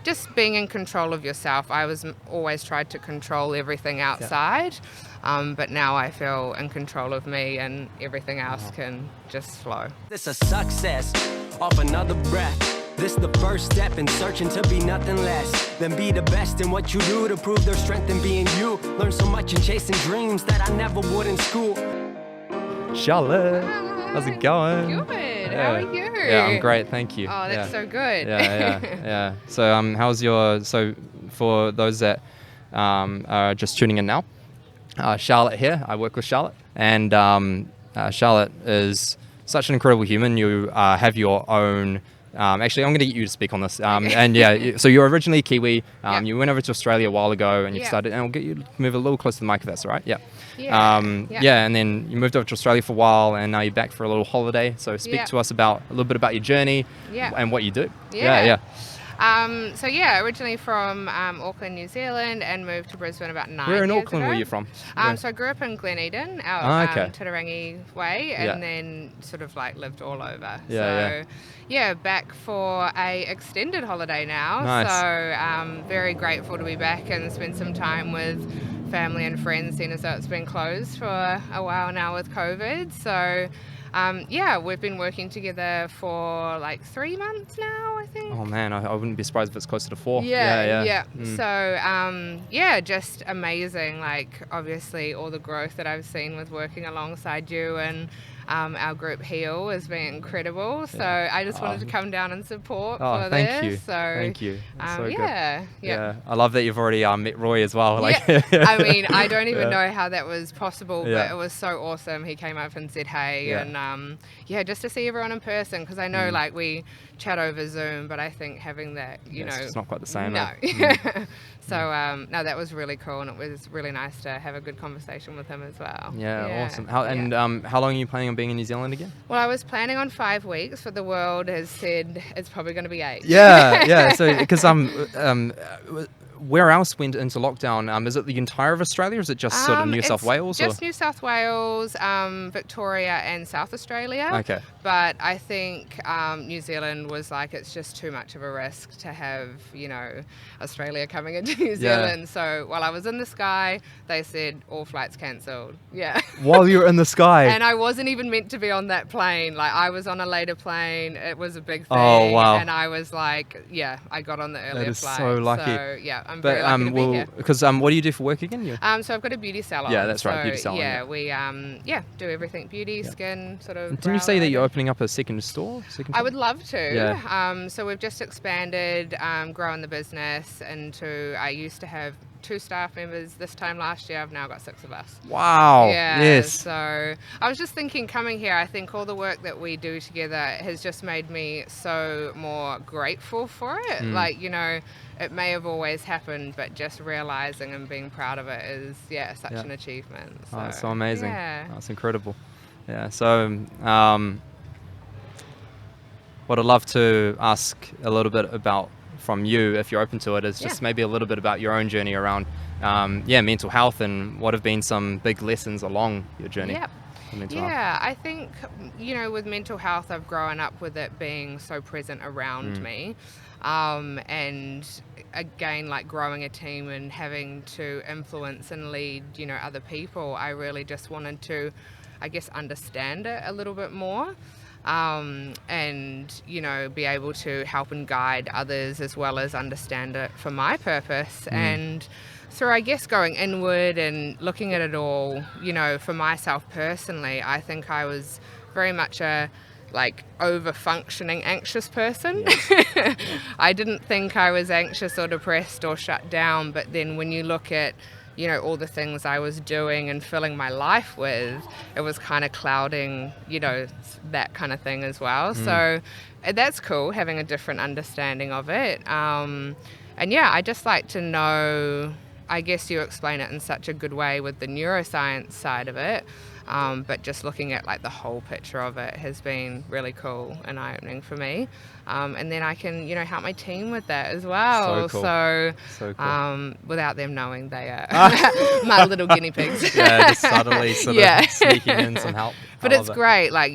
just being in control of yourself. I was always tried to control everything outside, but now I feel in control of me, and everything else can just flow. This a success off another breath. This the first step in searching to be nothing less than be the best in what you do to prove their strength in being you. Learn so much in chasing dreams that I never would in school. Charlotte, how's it going? Good. How are you? Yeah, I'm great, thank you. Oh, that's so good. Yeah. So, so for those that are just tuning in now, Charlotte here. I work with Charlotte, and Charlotte is such an incredible human. You have your own. Actually, I'm going to get you to speak on this. And yeah, so you're originally Kiwi. You went over to Australia a while ago, and you started. And I'll get you to move a little closer to the mic if that's all right. And then you moved over to Australia for a while, and now you're back for a little holiday. So speak to us about a little bit about your journey and what you do. Originally from Auckland, New Zealand, and moved to Brisbane about 9 years ago. Where in Auckland were you from? So I grew up in Gleneden, out Titirangi way, and then sort of like lived all over. Back for a extended holiday now. Nice. So very grateful to be back and spend some time with family and friends, seeing as though it's been closed for a while now with COVID. So we've been working together for like 3 months now, I think. Oh man, I wouldn't be surprised if it's closer to 4. So just amazing. Like obviously all the growth that I've seen with working alongside you, and our group Heal has been incredible. So I just wanted to come down and support for thank this. You. So thank you. So good. Yeah. I love that you've already met Roy as well. I mean, I don't even know how that was possible, but it was so awesome. He came up and said hey, and just to see everyone in person, because I know like we chat over Zoom, but I think having that, it's not quite the same. No. So that was really cool, and it was really nice to have a good conversation with him as well. Awesome. How long are you planning on being in New Zealand again? Well, I was planning on 5 weeks, but the world has said it's probably going to be 8. So because where else went into lockdown? Is it the entire of Australia, or is it just sort of New South Wales? Just New South Wales, Victoria, and South Australia. Okay. But I think New Zealand was like, it's just too much of a risk to have, Australia coming into New Zealand. So while I was in the sky, they said all flights cancelled. Yeah. While you were in the sky. And I wasn't even meant to be on that plane. Like I was on a later plane. It was a big thing. Oh, wow. And I was like, I got on the earlier that is flight. So lucky. So I'm very lucky to be here. Because what do you do for work again? So I've got a beauty salon. Yeah, that's right, beauty salon. Yeah, we do everything beauty, skin, sort of. Didn't you say that you're opening up a second store? I would love to. Yeah. So we've just expanded, grown the business into. I used to have 2 staff members. This time last year, I've now got 6 of us. Wow. Yeah. Yes. So I was just thinking, coming here, I think all the work that we do together has just made me so more grateful for it. Like, it may have always happened, but just realizing and being proud of it is, such an achievement. So, it's so amazing. Yeah. That's incredible. Yeah. So, what I'd love to ask a little bit about from you, if you're open to it, is just maybe a little bit about your own journey around, mental health, and what have been some big lessons along your journey. Yep. I think, with mental health, I've grown up with it being so present around me. And again, like growing a team and having to influence and lead, other people, I really just wanted to, I guess, understand it a little bit more. And be able to help and guide others, as well as understand it for my purpose. And through, I guess, going inward and looking at it all, for myself personally, I think I was very much a over-functioning anxious person. I didn't think I was anxious or depressed or shut down, but then when you look at all the things I was doing and filling my life with, it was kind of clouding, that kind of thing as well. So that's cool, having a different understanding of it. I just like to know, I guess you explain it in such a good way with the neuroscience side of it. But just looking at like the whole picture of it has been really cool and eye-opening for me. And then I can, help my team with that as well. So cool. So cool. Without them knowing they are my little guinea pigs. Yeah, just subtly sort of sneaking in some help. But it's great, like,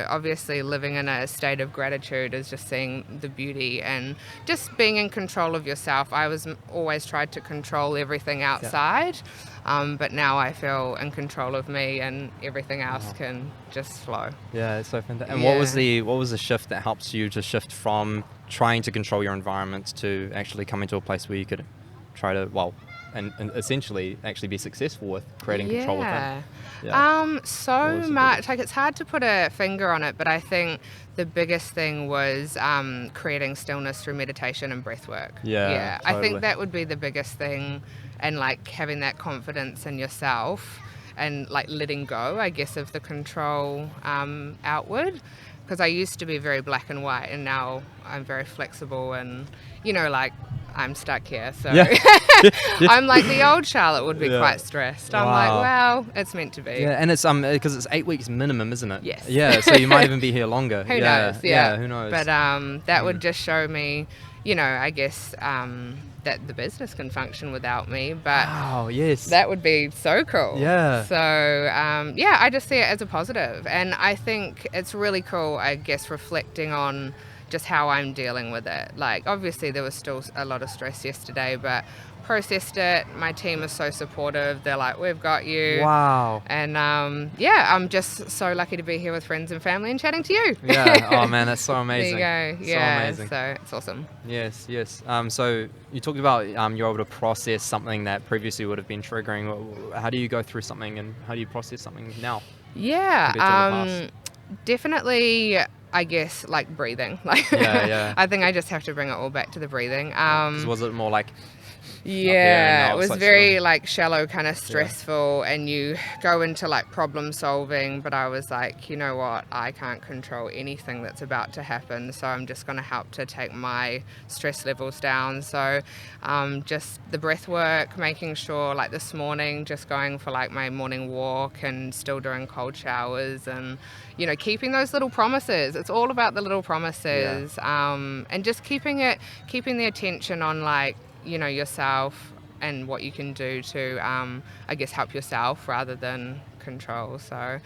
obviously living in a state of gratitude is just seeing the beauty and just being in control of yourself. I was always tried to control everything outside, but now I feel in control of me and everything else can just flow. Yeah, it's so fantastic. And what was the shift that helps you to shift from trying to control your environment to actually coming to a place where you could try to, and essentially actually be successful with creating control within? So much. Like, it's hard to put a finger on it, but I think the biggest thing was creating stillness through meditation and breath work. Yeah, I think that would be the biggest thing, and like having that confidence in yourself and like letting go, I guess, of the control outward. Because I used to be very black and white, and now I'm very flexible and, like, I'm stuck here. So I'm like, the old Charlotte would be quite stressed. I'm like, well, it's meant to be. Yeah, and it's because it's 8 weeks minimum, isn't it? Yes. Yeah, so you might even be here longer. Who knows? Yeah, who knows? But that would just show me, I guess, that the business can function without me. But that would be so cool. Yeah. So I just see it as a positive, and I think it's really cool, I guess, reflecting on just how I'm dealing with it. Like, obviously there was still a lot of stress yesterday, but processed it. My team is so supportive. They're like, we've got you. Wow. And I'm just so lucky to be here with friends and family and chatting to you. Yeah. Oh man, that's so amazing. There you go. So amazing. So it's awesome. Yes. So you talked about you're able to process something that previously would have been triggering. How do you go through something, and how do you process something now? Yeah. Definitely, I guess, like breathing. Like, I think I just have to bring it all back to the breathing. 'Cause was it more like? Yeah, it was very like shallow, kind of stressful, and you go into like problem solving, but I was like, you know what, I can't control anything that's about to happen, so I'm just going to help to take my stress levels down. So just the breath work, making sure, like this morning, just going for like my morning walk and still doing cold showers, and keeping those little promises. It's all about the little promises, and just keeping the attention on like, yourself and what you can do to, I guess, help yourself rather than control. So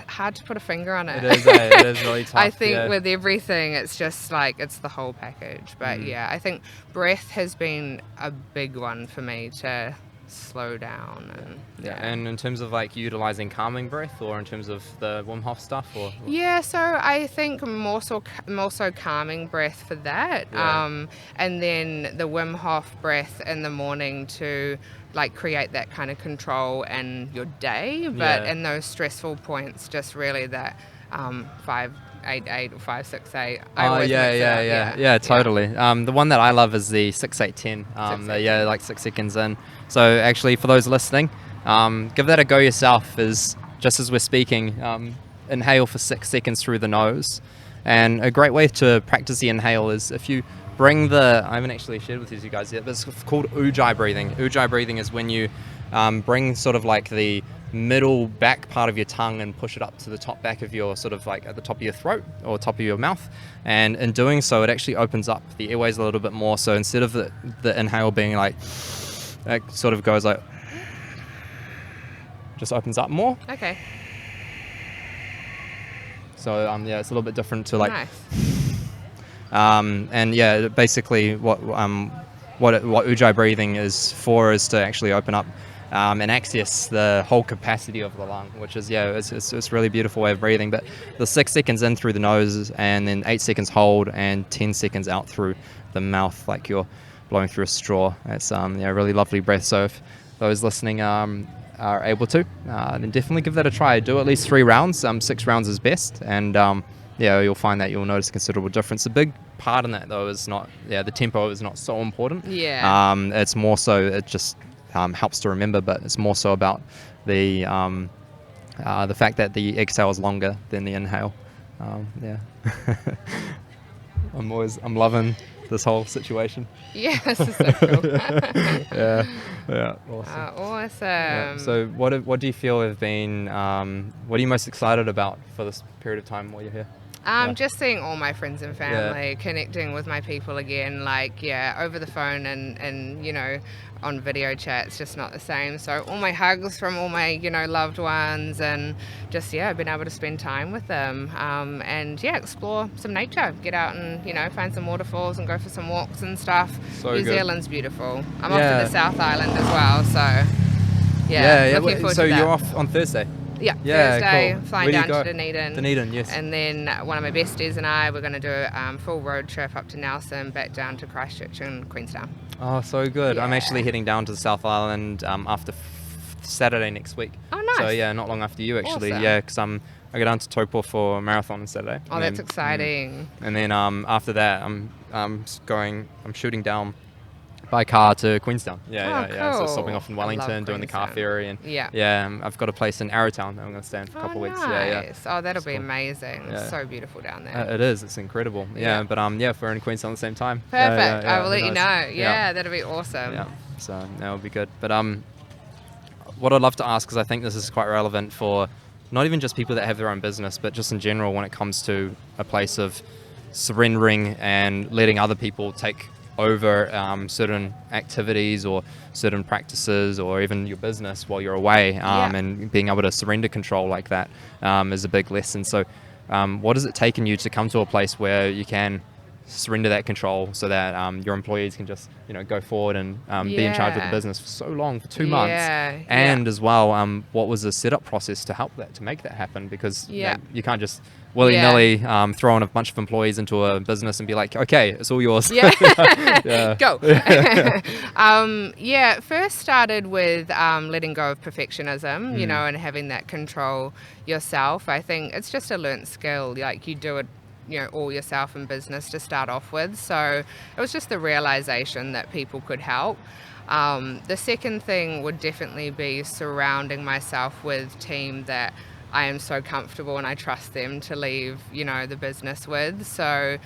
hard to put a finger on it. It is really tough. I think with everything, it's just like, it's the whole package. But I think breath has been a big one for me to slow down. And and in terms of like utilizing calming breath, or in terms of the Wim Hof stuff, or so I think more so calming breath for that, and then the Wim Hof breath in the morning to like create that kind of control in your day, but in those stressful points, just really that 5-8-8 or 5-6-8. Totally. The one that I love is the 6-8-10. Like 6 seconds in. So actually, for those listening, give that a go yourself. Just as we're speaking, inhale for 6 seconds through the nose, and a great way to practice the inhale is if you bring I haven't actually shared with you guys yet, but it's called Ujjayi breathing. Ujjayi breathing is when you bring sort of like the middle back part of your tongue and push it up to the top back of your, sort of like at the top of your throat or top of your mouth, and in doing so it actually opens up the airways a little bit more. So instead of the inhale being like, it sort of goes like, just opens up more. Okay. So it's a little bit different to like nice. And basically what Ujjayi breathing is for is to actually open up and access the whole capacity of the lung, which is it's really beautiful way of breathing. But the 6 seconds in through the nose, and then 8 seconds hold, and 10 seconds out through the mouth, like you're blowing through a straw. It's really lovely breath. So if those listening are able to, then definitely give that a try. Do at least 3 rounds. 6 rounds is best, and you'll find that you'll notice a considerable difference. A big part in that though is not the tempo is not so important. It's more so it just helps to remember, but it's more so about the fact that the exhale is longer than the inhale. I'm loving this whole situation? Yeah, this is so cool. Yeah, awesome. Awesome. Yeah. So what do you feel have been, what are you most excited about for this period of time while you're here? Just seeing all my friends and family, connecting with my people again, like, over the phone and, you know, on video chat, it's just not the same. So all my hugs from all my, you know, loved ones, and just, been able to spend time with them, and explore some nature, get out and, you know, find some waterfalls and go for some walks and stuff. So New good. Zealand's beautiful. I'm off to the South Island as well, so looking forward So to that. you're off on Thursday? Yeah, Yeah, Thursday, cool. flying Where do you down go? to Dunedin. Dunedin, yes. And then one of my besties and I, we're going to do a full road trip up to Nelson, back down to Christchurch and Queenstown. Oh, so good. I'm Yeah. actually heading down to the South Island after Saturday next week. Oh, nice. So not long after you actually. Awesome. Yeah, because I go down to Taupo for a marathon on Saturday. Oh, and that's then- exciting. And then after that, I'm shooting down by car to Queenstown. So cool. stopping off in I love Wellington, doing the car Queenstown. ferry, and Yeah. I've got a place in Arrowtown that I'm going to stay in for a couple of weeks. Nice. Oh, that'll It's be cool. amazing. Yeah. It's so beautiful down there. It is. It's incredible. Yeah. But if we're in Queenstown at the same time. Perfect. I will who let you knows? know. Yeah, that'll be awesome. Yeah. So that'll be good. But what I'd love to ask, because I think this is quite relevant for not even just people that have their own business, but just in general when it comes to a place of surrendering and letting other people take over certain activities or certain practices or even your business while you're away, and being able to surrender control like that is a big lesson. So what has it taken you to come to a place where you can surrender that control so that your employees can just go forward and be in charge of the business for so long, for 2 months? And as well, what was the setup process to help that, to make that happen? Because you can't just willy-nilly throw in a bunch of employees into a business and be like, okay, it's all yours. Go. First started with letting go of perfectionism, you know, and having that control yourself. I think it's just a learnt skill. Like, you do it, all yourself in business to start off with. So it was just the realization that people could help. The second thing would definitely be surrounding myself with team that I am so comfortable and I trust them to leave, the business with. So,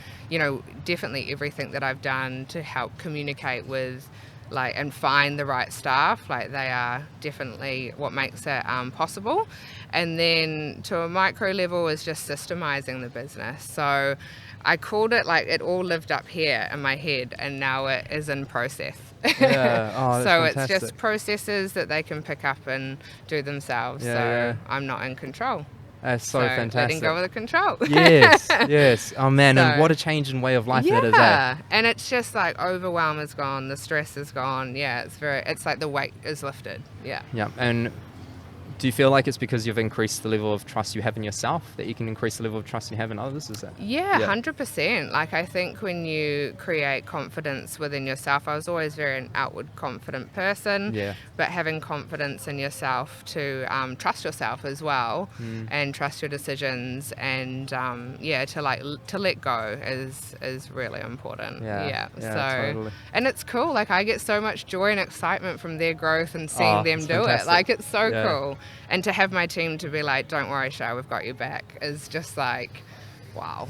definitely everything that I've done to help communicate with and find the right staff, they are definitely what makes it possible. And then to a micro level is just systemizing the business. So I called it it all lived up here in my head, and now it is in process. Oh, so that's it's fantastic. just processes that they can pick up and do themselves. I'm not in control. That's so fantastic. Letting go of the control. Yes. Oh man, and what a change in way of life that is. And it's just overwhelm is gone, the stress is gone. It's like the weight is lifted. Yeah. And do you feel like it's because you've increased the level of trust you have in yourself that you can increase the level of trust you have in others? Is that? 100%. I think when you create confidence within yourself, I was always very an outward confident person, but having confidence in yourself to trust yourself as well, and trust your decisions, and to let go is really important. Totally. And it's cool. I get so much joy and excitement from their growth and seeing them do fantastic. it. It's so cool. And to have my team to be don't worry, Shah, we've got your back, is just wow.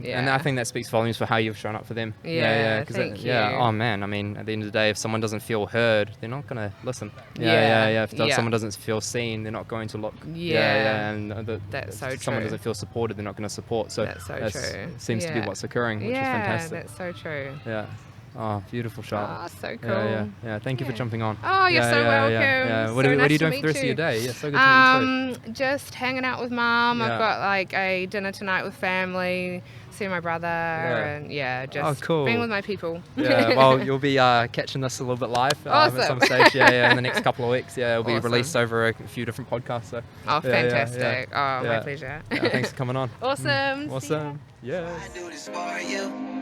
And I think that speaks volumes for how you've shown up for them. Thank you. Oh man, I mean, at the end of the day, if someone doesn't feel heard, they're not going to listen. If someone doesn't feel seen, they're not going to look. And that's so true. If someone doesn't feel supported, they're not going to support. So that's so true. Seems to be what's occurring, which is fantastic. That's so true. Oh, beautiful, Charlotte. Oh, so cool. Thank you for jumping on. Oh, you're so welcome. What are you doing for the rest of your day? So good to meet you too. Just hanging out with Mum. I've got a dinner tonight with family, seeing my brother, and just being with my people. Well, you'll be catching this a little bit live at some stage. In the next couple of weeks. It'll be released over a few different podcasts. So. Oh, fantastic. My pleasure. Thanks for coming on. Awesome. Awesome. Yes. I do this for you.